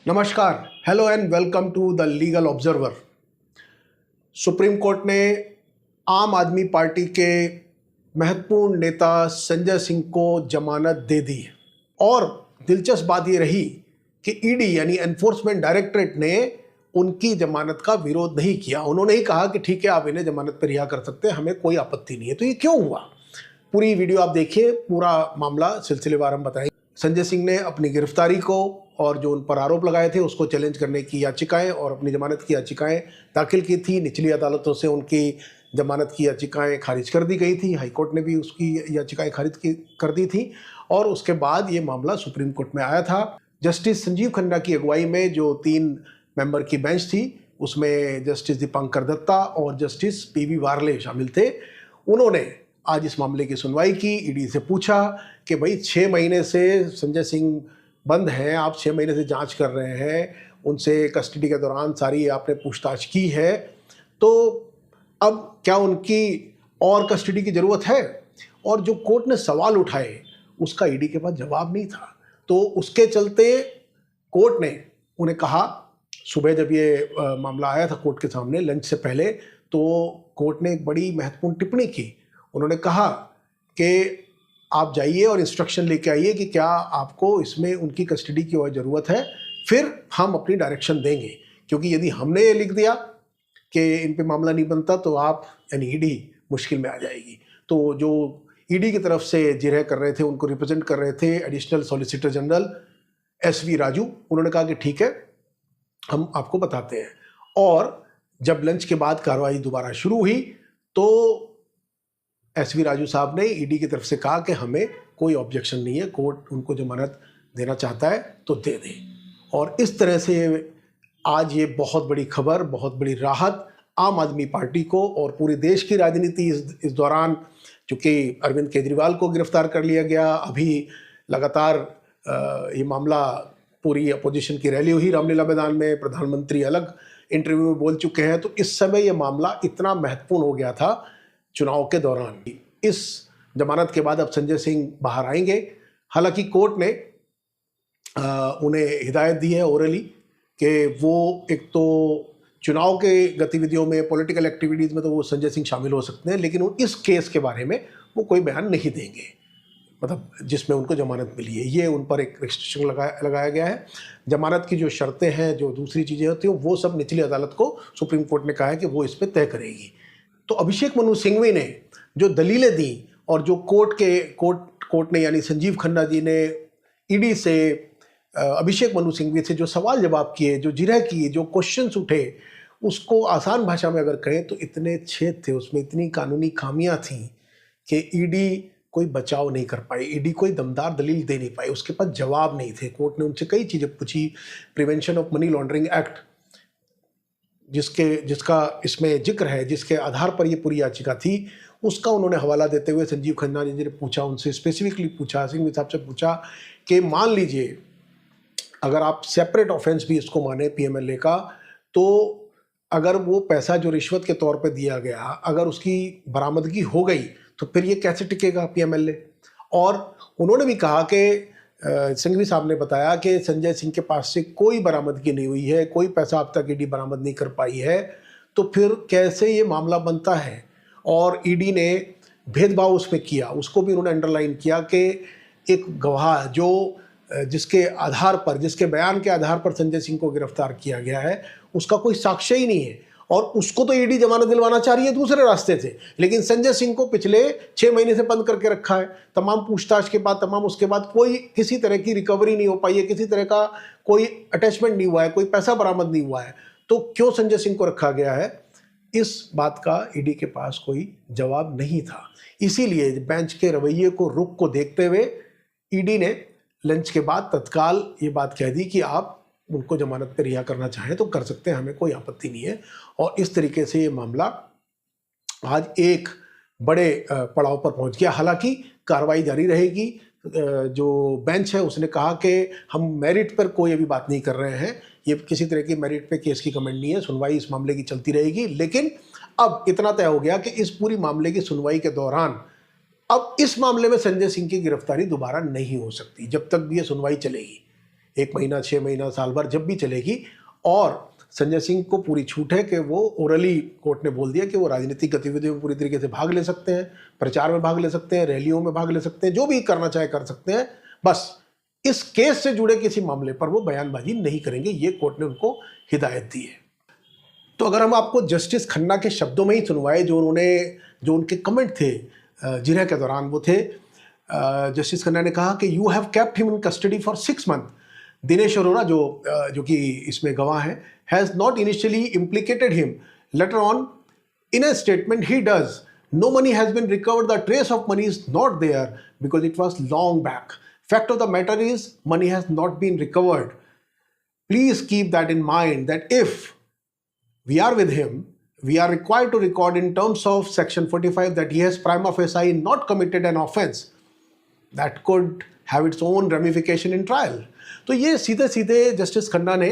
नमस्कार, hello and welcome to the legal observer. Supreme court ने आम आदमी पार्टी के महत्वपूर्ण नेता संजय सिंह को जमानत दे दी और दिलचस्प बात ये रही कि ईडी यानी एनफोर्समेंट डायरेक्टरेट ने उनकी जमानत का विरोध नहीं किया। उन्होंने ही कहा कि ठीक है, आप इन्हें जमानत पर रिहा कर सकते हैं, हमें कोई आपत्ति नहीं है। तो ये क्यों हुआ? पूरी वीडियो आप देखिए, पूरा मामला सिलसिलेवार हम बताएंगे। संजय सिंह ने अपनी गिरफ्तारी को और जो उन पर आरोप लगाए थे उसको चैलेंज करने की याचिकाएं और अपनी जमानत की याचिकाएं दाखिल की थी। निचली अदालतों से उनकी जमानत की याचिकाएं खारिज कर दी गई थी। हाईकोर्ट ने भी उसकी याचिकाएं कर दी थी और उसके बाद ये मामला सुप्रीम कोर्ट में आया था। जस्टिस संजीव खन्ना की अगुवाई में जो 3 मेंबर की बेंच थी, उसमें जस्टिस दीपांकर दत्ता और जस्टिस पीवी वार्ले शामिल थे। उन्होंने आज इस मामले की सुनवाई की। ईडी से पूछा कि भाई 6 महीने से संजय सिंह बंद हैं, आप 6 महीने से जांच कर रहे हैं, उनसे कस्टडी के दौरान सारी आपने पूछताछ की है, तो अब क्या उनकी और कस्टडी की ज़रूरत है? और जो कोर्ट ने सवाल उठाए उसका ईडी के पास जवाब नहीं था। तो उसके चलते कोर्ट ने उन्हें कहा, सुबह जब ये मामला आया था कोर्ट के सामने लंच से पहले, तो कोर्ट ने एक बड़ी महत्वपूर्ण टिप्पणी की। उन्होंने कहा कि आप जाइए और इंस्ट्रक्शन लेके आइए कि क्या आपको इसमें उनकी कस्टडी की और ज़रूरत है, फिर हम अपनी डायरेक्शन देंगे। क्योंकि यदि हमने ये लिख दिया कि इन पे मामला नहीं बनता तो आप यानी ईडी मुश्किल में आ जाएगी। तो जो ईडी की तरफ से जिरह कर रहे थे, उनको रिप्रेजेंट कर रहे थे additional solicitor general SV Raju, उन्होंने कहा कि ठीक है, हम आपको बताते हैं। और जब लंच के बाद कार्रवाई दोबारा शुरू हुई तो SV राजू साहब ने ईडी की तरफ से कहा कि हमें कोई ऑब्जेक्शन नहीं है, कोर्ट उनको जमानत देना चाहता है तो दे दे। और इस तरह से आज ये बहुत बड़ी खबर, बहुत बड़ी राहत आम आदमी पार्टी को और पूरे देश की राजनीति इस दौरान, चूँकि अरविंद केजरीवाल को गिरफ्तार कर लिया गया, अभी लगातार ये मामला, पूरी अपोजिशन की रैली हुई रामलीला मैदान में, प्रधानमंत्री अलग इंटरव्यू में बोल चुके हैं, तो इस समय ये मामला इतना महत्वपूर्ण हो गया था चुनाव के दौरान। इस जमानत के बाद अब संजय सिंह बाहर आएंगे। हालांकि कोर्ट ने उन्हें हिदायत दी है ओरली कि वो एक तो चुनाव के गतिविधियों में, पॉलिटिकल एक्टिविटीज़ में तो वो संजय सिंह शामिल हो सकते हैं, लेकिन इस केस के बारे में वो कोई बयान नहीं देंगे, मतलब जिसमें उनको जमानत मिली है। ये उन पर एक रिस्ट्रिक्शन लगाया गया है। जमानत की जो शर्तें हैं, जो दूसरी चीज़ें होती हैं, वो सब निचली अदालत को सुप्रीम कोर्ट ने कहा है कि वो इस पर तय करेगी। तो अभिषेक मनु सिंघवी ने जो दलीलें दी और जो कोर्ट ने यानी संजीव खन्ना जी ने ईडी से अभिषेक मनु सिंघवी से जो सवाल जवाब किए, जो जिरह की, जो क्वेश्चंस उठे, उसको आसान भाषा में अगर कहें तो इतने छेद थे उसमें, इतनी कानूनी खामियां थीं कि ईडी कोई बचाव नहीं कर पाई, ईडी कोई दमदार दलील दे नहीं पाई, उसके पास जवाब नहीं थे। कोर्ट ने उनसे कई चीज़ें पूछी। Prevention of money laundering act जिसका इसमें जिक्र है, जिसके आधार पर ये पूरी याचिका थी, उसका उन्होंने हवाला देते हुए संजीव खन्ना जी ने पूछा, उनसे स्पेसिफिकली पूछा, सिंघवी साहब से पूछा कि मान लीजिए अगर आप सेपरेट ऑफेंस भी इसको माने PMLA का, तो अगर वो पैसा जो रिश्वत के तौर पे दिया गया, अगर उसकी बरामदगी हो गई तो फिर ये कैसे टिकेगा PMLA? और उन्होंने भी कहा कि सिंघवी साहब ने बताया कि संजय सिंह के पास से कोई बरामदगी नहीं हुई है, कोई पैसा अब तक ईडी बरामद नहीं कर पाई है, तो फिर कैसे ये मामला बनता है? और ईडी ने भेदभाव उसमें किया, उसको भी उन्होंने अंडरलाइन किया कि एक गवाह जो जिसके आधार पर, जिसके बयान के आधार पर संजय सिंह को गिरफ्तार किया गया है, उसका कोई साक्ष्य ही नहीं है और उसको तो ईडी जमानत दिलवाना चाह रही है दूसरे रास्ते से, लेकिन संजय सिंह को पिछले 6 महीने से बंद करके रखा है। तमाम पूछताछ के बाद, तमाम उसके बाद कोई किसी तरह की रिकवरी नहीं हो पाई है, किसी तरह का कोई अटैचमेंट नहीं हुआ है, कोई पैसा बरामद नहीं हुआ है, तो क्यों संजय सिंह को रखा गया है? इस बात का ईडी के पास कोई जवाब नहीं था। इसीलिए बेंच के रवैये को, रुख को देखते हुए ईडी ने लंच के बाद तत्काल ये बात कह दी कि आप उनको जमानत पर रिहा करना चाहें तो कर सकते हैं, हमें कोई आपत्ति नहीं है। और इस तरीके से ये मामला आज एक बड़े पड़ाव पर पहुंच गया। हालांकि कार्रवाई जारी रहेगी। जो बेंच है उसने कहा कि हम मेरिट पर कोई अभी बात नहीं कर रहे हैं, ये किसी तरह की मेरिट पे केस की कमेंट नहीं है, सुनवाई इस मामले की चलती रहेगी। लेकिन अब इतना तय हो गया कि इस पूरी मामले की सुनवाई के दौरान अब इस मामले में संजय सिंह की गिरफ्तारी दोबारा नहीं हो सकती जब तक भी ये सुनवाई चलेगी। 1 महीना, 6 महीना, साल भर, जब भी चलेगी। और संजय सिंह को पूरी छूट है कि वो ओरली, कोर्ट ने बोल दिया कि वो राजनीतिक गतिविधियों में पूरी तरीके से भाग ले सकते हैं, प्रचार में भाग ले सकते हैं, रैलियों में भाग ले सकते हैं, जो भी करना चाहे कर सकते हैं। बस इस केस से जुड़े किसी मामले पर वो बयानबाजी नहीं करेंगे, ये कोर्ट ने उनको हिदायत दी है। तो अगर हम आपको जस्टिस खन्ना के शब्दों में ही सुनवाए, जो उनके कमेंट थे जिरह के दौरान, वो थे, जस्टिस खन्ना ने कहा कि you have kept him in custody for 6 month. Dinesh Arora जो कि इसमें गवाह है, has not initially implicated him, later on in a statement he does, no money has been recovered, the trace of money is not there because it was long back, fact of the matter is money has not been recovered, please keep that in mind that if we are with him, we are required to record in terms of section 45 that he has prima facie not committed an offense that could have its own ramification in trial। तो ये सीधे सीधे justice Khanna ने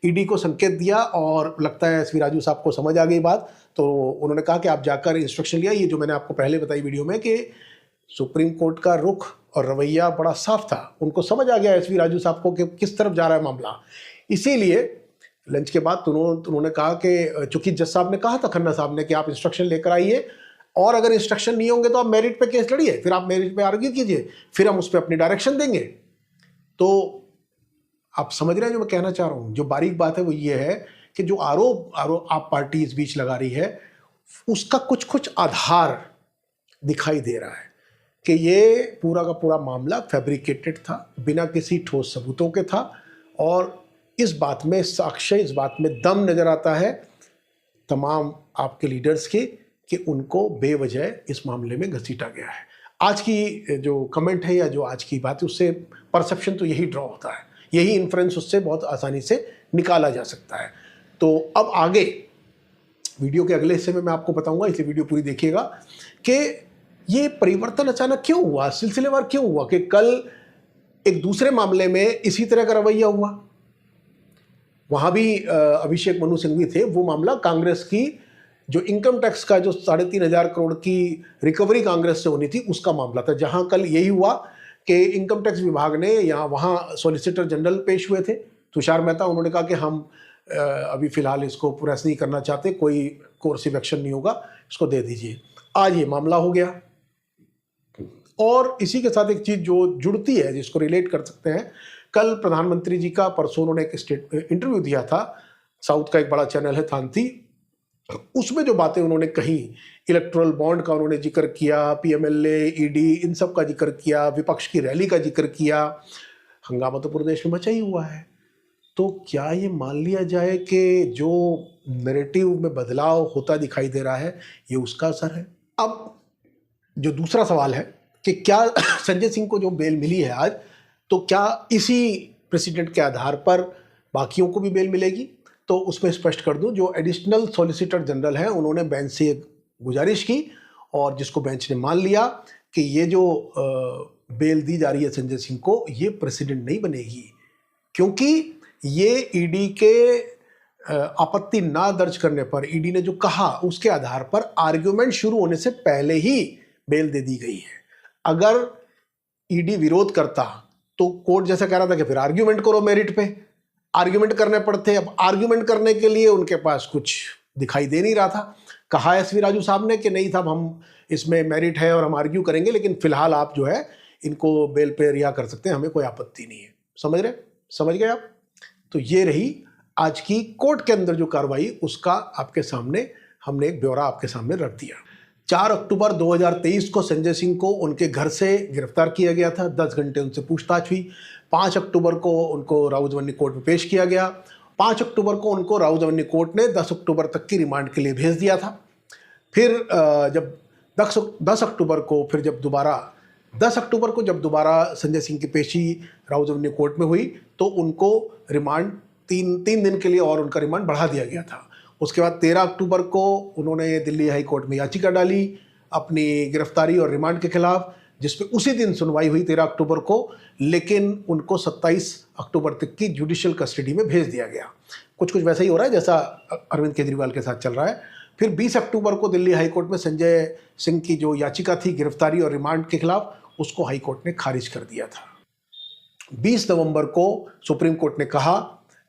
ED को संकेत दिया, और लगता है एसवी राजू साहब को समझ आ गई बात। तो उन्होंने कहा कि आप जाकर इंस्ट्रक्शन लिया। ये जो मैंने आपको पहले बताई वीडियो में कि सुप्रीम कोर्ट का रुख और रवैया बड़ा साफ था, उनको समझ आ गया एसवी राजू साहब को कि किस तरफ जा रहा है मामला। इसीलिए लंच के बाद उन्होंने कहा कि चूंकि जज साहब ने कहा था खन्ना साहब ने कि आप इंस्ट्रक्शन लेकर आइए, और अगर इंस्ट्रक्शन नहीं होंगे तो आप मेरिट पे केस लड़िए, फिर आप मेरिट पे आर्ग्यू कीजिए, फिर हम उस पर अपनी डायरेक्शन देंगे। तो आप समझ रहे हैं जो मैं कहना चाह रहा हूँ। जो बारीक बात है वो ये है कि जो आरोप आप पार्टी इस बीच लगा रही है, उसका कुछ आधार दिखाई दे रहा है कि ये पूरा का पूरा मामला फैब्रिकेटेड था, बिना किसी ठोस सबूतों के था, और इस बात में साक्ष्य, इस बात में दम नजर आता है तमाम आपके लीडर्स के कि उनको बेवजह इस मामले में घसीटा गया है। आज की जो कमेंट है या जो आज की बात है, उससे परसेप्शन तो यही ड्रॉ होता है, यही इन्फ्रेंस उससे बहुत आसानी से निकाला जा सकता है। तो अब आगे वीडियो के अगले हिस्से में मैं आपको बताऊंगा, इसलिए वीडियो पूरी देखिएगा कि ये परिवर्तन अचानक क्यों हुआ, सिलसिलेवार क्यों हुआ कि कल एक दूसरे मामले में इसी तरह का रवैया हुआ। वहाँ भी अभिषेक मनु सिंघवी थे। वो मामला कांग्रेस की जो इनकम टैक्स का जो 3,500 करोड़ की रिकवरी कांग्रेस से होनी थी, उसका मामला था, जहाँ कल यही हुआ कि इनकम टैक्स विभाग ने वहाँ सॉलिसिटर जनरल पेश हुए थे तुषार मेहता। उन्होंने कहा कि हम अभी फ़िलहाल इसको प्रेस नहीं करना चाहते, कोई कोर्सिव एक्शन नहीं होगा, इसको दे दीजिए। आज ये मामला हो गया। और इसी के साथ एक चीज़ जो जुड़ती है, जिसको रिलेट कर सकते हैं, कल प्रधानमंत्री जी का, परसों उन्होंने एक इंटरव्यू दिया था, साउथ का एक बड़ा चैनल है थांती, उसमें जो बातें उन्होंने कही, इलेक्टोरल बॉन्ड का उन्होंने जिक्र किया, पीएमएलए, ईडी, इन सब का जिक्र किया, विपक्ष की रैली का जिक्र किया, हंगामा तो पूरे देश में मचा ही हुआ है। तो क्या ये मान लिया जाए कि जो नैरेटिव में बदलाव होता दिखाई दे रहा है, ये उसका असर है? अब जो दूसरा सवाल है कि क्या संजय सिंह को जो बेल मिली है आज, तो क्या इसी प्रेसिडेंट के आधार पर बाकियों को भी बेल मिलेगी? तो उसमें स्पष्ट कर दूं, जो एडिशनल सॉलिसिटर जनरल हैं, उन्होंने बेंच से गुजारिश की, और जिसको बेंच ने मान लिया कि ये जो बेल दी जा रही है संजय सिंह को, ये प्रेसिडेंट नहीं बनेगी, क्योंकि ये ईडी के आपत्ति ना दर्ज करने पर, ईडी ने जो कहा उसके आधार पर आर्ग्यूमेंट शुरू होने से पहले ही बेल दे दी गई है। अगर ईडी विरोध करता तो कोर्ट जैसा कह रहा था कि फिर आर्ग्यूमेंट करो, मेरिट पे आर्ग्यूमेंट करने पड़ते। अब आर्ग्यूमेंट करने के लिए उनके पास कुछ दिखाई दे नहीं रहा था। कहा एसवी राजू साहब ने कि नहीं साहब, हम इसमें मेरिट है और हम आर्ग्यू करेंगे, लेकिन फिलहाल आप जो है इनको बेल पे रिहा कर सकते हैं, हमें कोई आपत्ति नहीं है। समझ गए आप? तो ये रही आज की कोर्ट के अंदर जो कार्रवाई, उसका आपके सामने हमने एक ब्यौरा आपके सामने रख दिया। 4 अक्टूबर 2023 को संजय सिंह को उनके घर से गिरफ्तार किया गया था। 10 घंटे उनसे पूछताछ हुई। 5 अक्टूबर को उनको राउजवनी कोर्ट में पेश किया गया। 5 अक्टूबर को उनको राउजवनी कोर्ट ने 10 अक्टूबर तक की रिमांड के लिए भेज दिया था। फिर जब 10 अक्टूबर को फिर जब दोबारा 10 अक्टूबर को जब दोबारा संजय सिंह की पेशी राउजवनी कोर्ट में हुई, तो उनको रिमांड 3 दिन के लिए और उनका रिमांड बढ़ा दिया गया था। उसके बाद 13 अक्टूबर को उन्होंने दिल्ली हाई कोर्ट में याचिका डाली अपनी गिरफ्तारी और रिमांड के खिलाफ, जिसपे उसी दिन सुनवाई हुई 13 अक्टूबर को, लेकिन उनको 27 अक्टूबर तक की जुडिशियल कस्टडी में भेज दिया गया। कुछ वैसा ही हो रहा है जैसा अरविंद केजरीवाल के साथ चल रहा है। फिर 20 अक्टूबर को दिल्ली हाई कोर्ट में संजय सिंह की जो याचिका थी गिरफ्तारी और रिमांड के खिलाफ, उसको हाई कोर्ट ने खारिज कर दिया था। 20 नवंबर को सुप्रीम कोर्ट ने कहा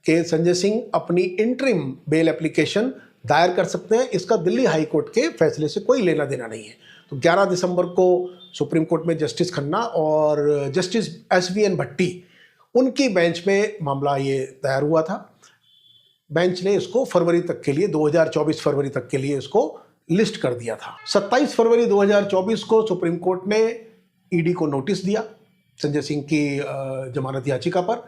कि संजय सिंह अपनी इंटरिम बेल एप्लीकेशन दायर कर सकते हैं, इसका दिल्ली हाई कोर्ट के फैसले से कोई लेना देना नहीं है। तो 11 दिसंबर को सुप्रीम कोर्ट में जस्टिस खन्ना और जस्टिस SVN भट्टी उनकी बेंच में मामला ये दायर हुआ था। बेंच ने इसको फरवरी तक के लिए 2024 फरवरी तक के लिए इसको लिस्ट कर दिया था। 27 फरवरी 2024 को सुप्रीम कोर्ट ने ईडी को नोटिस दिया संजय सिंह की जमानत याचिका पर,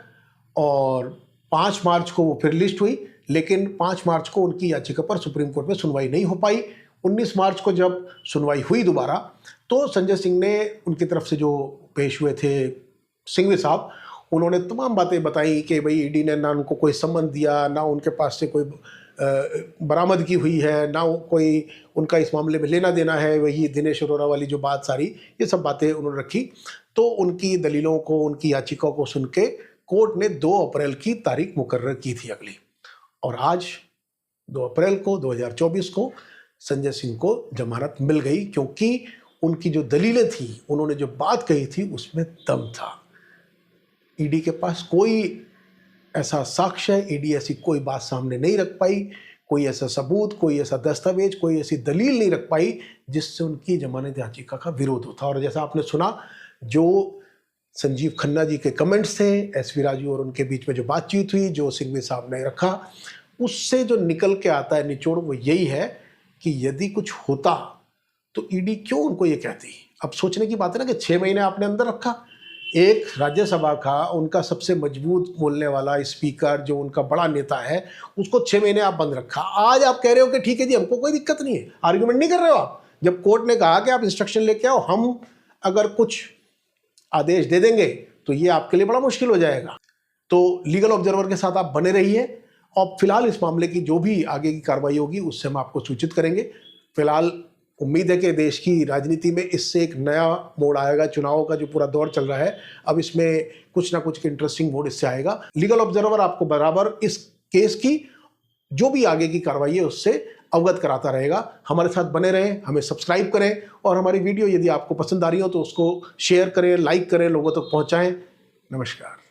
और 5 मार्च को वो फिर लिस्ट हुई, लेकिन 5 मार्च को उनकी याचिका पर सुप्रीम कोर्ट में सुनवाई नहीं हो पाई। 19 मार्च को जब सुनवाई हुई दोबारा, तो संजय सिंह ने उनकी तरफ से जो पेश हुए थे सिंघवी साहब, उन्होंने तमाम बातें बताई कि भाई ईडी ने ना उनको कोई सम्मन दिया, ना उनके पास से कोई बरामदगी हुई है, ना कोई उनका इस मामले में लेना देना है, वही दिनेश अरोड़ा वाली जो बात सारी, ये सब बातें उन्होंने रखी। तो उनकी दलीलों को, उनकी याचिका को सुन के कोर्ट ने 2 अप्रैल की तारीख मुकर्रर की थी अगली, और आज 2 अप्रैल को 2024 को संजय सिंह को जमानत मिल गई, क्योंकि उनकी जो दलीलें थी, उन्होंने जो बात कही थी, उसमें दम था। ईडी के पास कोई ऐसा साक्ष्य, ईडी ऐसी कोई बात सामने नहीं रख पाई, कोई ऐसा सबूत, कोई ऐसा दस्तावेज, कोई ऐसी दलील नहीं रख पाई जिससे उनकी जमानत याचिका का विरोध होता। और जैसा आपने सुना, जो संजीव खन्ना जी के कमेंट्स थे, SV राजू और उनके बीच में जो बातचीत हुई, जो सिंघवी साहब ने रखा, उससे जो निकल के आता है निचोड़, वो यही है कि यदि कुछ होता तो ईडी क्यों उनको ये कहती। अब सोचने की बात है ना कि 6 महीने आपने अंदर रखा, एक राज्यसभा का उनका सबसे मजबूत बोलने वाला स्पीकर, जो उनका बड़ा नेता है, उसको 6 महीने आप बंद रखा। आज आप कह रहे हो कि ठीक है जी, हमको कोई दिक्कत नहीं है, आर्ग्यूमेंट नहीं कर रहे हो आप। जब कोर्ट ने कहा कि आप इंस्ट्रक्शन लेके आओ, हम अगर कुछ आदेश दे देंगे तो ये आपके लिए बड़ा मुश्किल हो जाएगा। तो लीगल ऑब्जर्वर के साथ आप बने रहिए, और फिलहाल इस मामले की जो भी आगे की कार्रवाई होगी उससे हम आपको सूचित करेंगे। फिलहाल उम्मीद है कि देश की राजनीति में इससे एक नया मोड़ आएगा। चुनाव का जो पूरा दौर चल रहा है, अब इसमें कुछ ना कुछ इंटरेस्टिंग मोड़ इससे आएगा। लीगल ऑब्जर्वर आपको बराबर इस केस की जो भी आगे की कार्रवाई है उससे अवगत कराता रहेगा। हमारे साथ बने रहें, हमें सब्सक्राइब करें, और हमारी वीडियो यदि आपको पसंद आ रही हो तो उसको शेयर करें, लाइक करें, लोगों तक पहुंचाएं। नमस्कार।